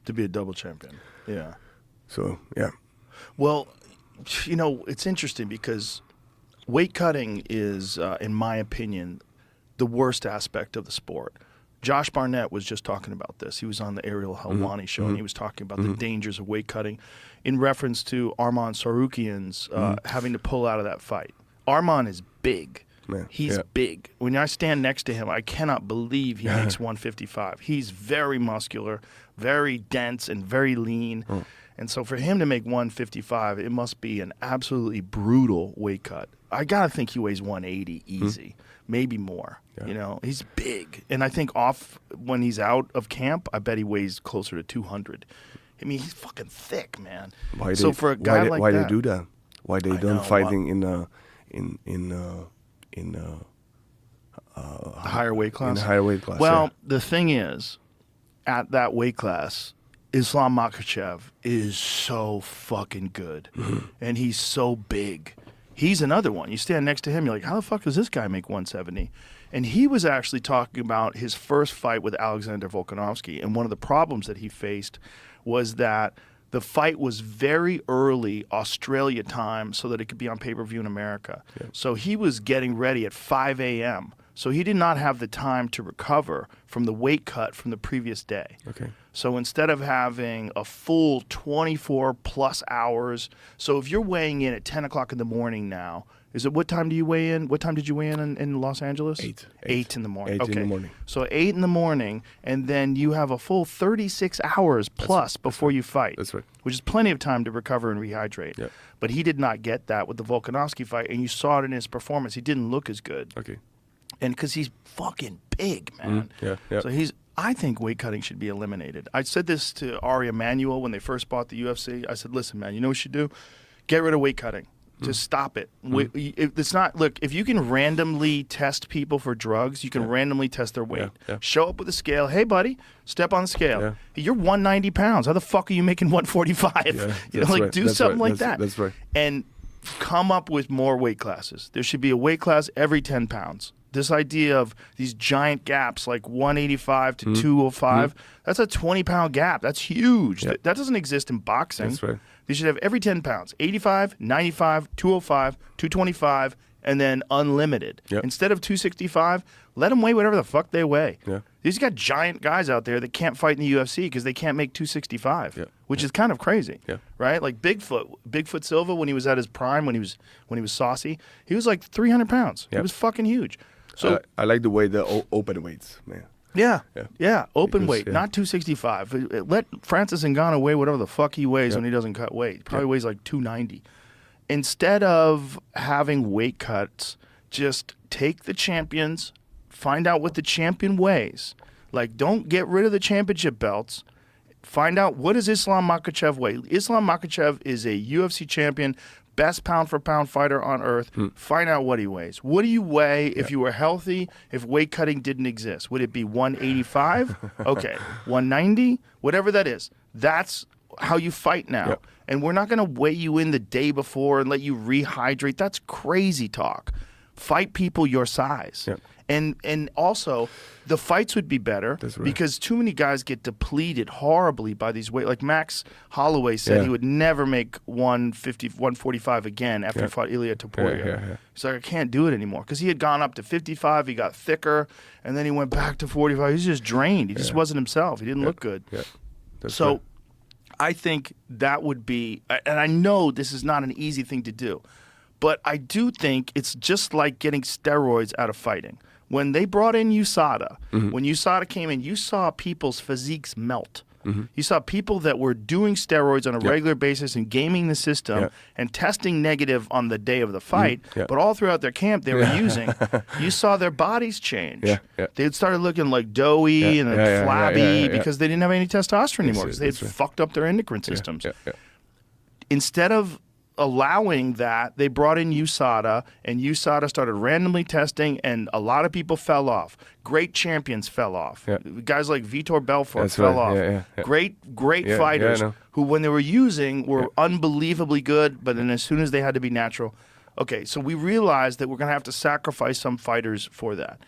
To be a double champion. Yeah. So, yeah. Well, you know, it's interesting because weight cutting is, in my opinion, the worst aspect of the sport. Josh Barnett was just talking about this. He was on the Ariel Helwani show, and he was talking about the dangers of weight cutting in reference to Arman Sarukian's having to pull out of that fight. Arman is big. Man, He's big. When I stand next to him, I cannot believe he makes 155. He's very muscular, very dense, and very lean. And so for him to make 155, it must be an absolutely brutal weight cut. I got to think he weighs 180 easy, maybe more. Yeah. You know, he's big. And I think off when he's out of camp, I bet he weighs closer to 200. I mean, he's fucking thick, man. Why for a guy like why that, they do that? Why they don't fighting in a higher weight class? In a higher weight class. Well, the thing is, at that weight class, Islam Makhachev is so fucking good. And he's so big. He's another one. You stand next to him, you're like, how the fuck does this guy make 170? And he was actually talking about his first fight with Alexander Volkanovski. And one of the problems that he faced was that the fight was very early Australia time so that it could be on pay-per-view in America. Yeah. So he was getting ready at 5 a.m. So he did not have the time to recover from the weight cut from the previous day. Okay. So instead of having a full 24 plus hours, so if you're weighing in at 10 o'clock in the morning now, what time do you weigh in? What time did you weigh in Los Angeles? 8 in the morning. 8 in the morning. So 8 in the morning, and then you have a full 36 hours plus before you fight. That's right. Which is plenty of time to recover and rehydrate. Yeah. But he did not get that with the Volkanovski fight, and you saw it in his performance. He didn't look as good. Okay. And because he's fucking big, man. Yeah. So I think weight cutting should be eliminated. I said this to Ari Emanuel when they first bought the UFC. I said, listen, man, you know what you should do? Get rid of weight cutting. Just stop it. It's not. Look, if you can randomly test people for drugs, you can randomly test their weight. Show up with a scale. Hey, buddy, step on the scale. Hey, you're 190 pounds. How the fuck are you making 145? You know, like do something like that. That's right. And come up with more weight classes. There should be a weight class every 10 pounds. This idea of these giant gaps like 185 to 205, that's a 20-pound gap. That's huge. That doesn't exist in boxing. That's right. They should have every 10 pounds, 85, 95, 205, 225, and then unlimited. Instead of 265, let them weigh whatever the fuck they weigh. These got giant guys out there that can't fight in the UFC because they can't make 265, which is kind of crazy, right? Like Bigfoot Silva, when he was at his prime, when he was saucy, he was like 300 pounds. He was fucking huge. So I like the way the open weights, man. Open weight, not 265. Let Francis Ngannou weigh whatever the fuck he weighs when he doesn't cut weight. He probably weighs like 290. Instead of having weight cuts, just take the champions, find out what the champion weighs. Like, don't get rid of the championship belts. Find out, what does Islam Makhachev weigh? Islam Makhachev is a UFC champion, best pound-for-pound fighter on earth. Find out what he weighs. What do you weigh if you were healthy, if weight cutting didn't exist? Would it be 185? Okay. 190? Whatever that is. That's how you fight now. And we're not going to weigh you in the day before and let you rehydrate. That's crazy talk. Fight people your size. And also, the fights would be better because too many guys get depleted horribly by these weight. Like Max Holloway said he would never make 150, 145 again after he fought Ilia Topuria. He's like, I can't do it anymore because he had gone up to 55, he got thicker, and then he went back to 45. He's just drained. He just wasn't himself. He didn't look good. So I think that would be, and I know this is not an easy thing to do, but I do think it's just like getting steroids out of fighting. When they brought in USADA, when USADA came in, you saw people's physiques melt. You saw people that were doing steroids on a regular basis and gaming the system and testing negative on the day of the fight, but all throughout their camp they were using, you saw their bodies change. They started looking like doughy and flabby because they didn't have any testosterone anymore because they had fucked up their endocrine systems. Instead of allowing that, they brought in USADA, and USADA started randomly testing, and a lot of people fell off. Great champions fell off. Guys like Vitor Belfort fell off. Great fighters who, when they were using, were unbelievably good, but then as soon as they had to be natural. Okay, so we realized that we're going to have to sacrifice some fighters for that.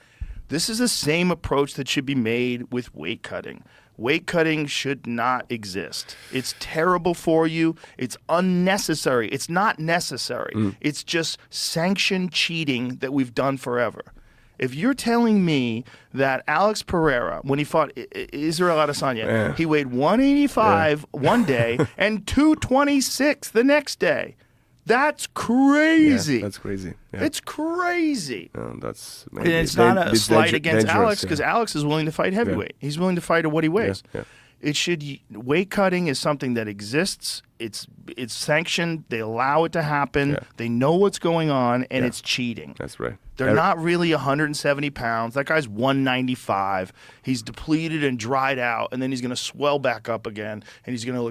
This is the same approach that should be made with weight cutting. Weight cutting should not exist. It's terrible for you. It's unnecessary. It's not necessary. It's just sanctioned cheating that we've done forever. If you're telling me that Alex Pereira, when he fought Israel Adesanya, he weighed 185 one day and 226 the next day. That's crazy. Yeah, that's crazy. Yeah. It's crazy. That's and it's not a slight against Alex, because yeah. Alex is willing to fight heavyweight. He's willing to fight at what he weighs. Yeah. It should weight cutting is something that exists. It's sanctioned. They allow it to happen. Yeah. They know what's going on, and it's cheating. That's right. They're not really 170 pounds. That guy's 195. He's depleted and dried out, and then he's going to swell back up again, and he's going to look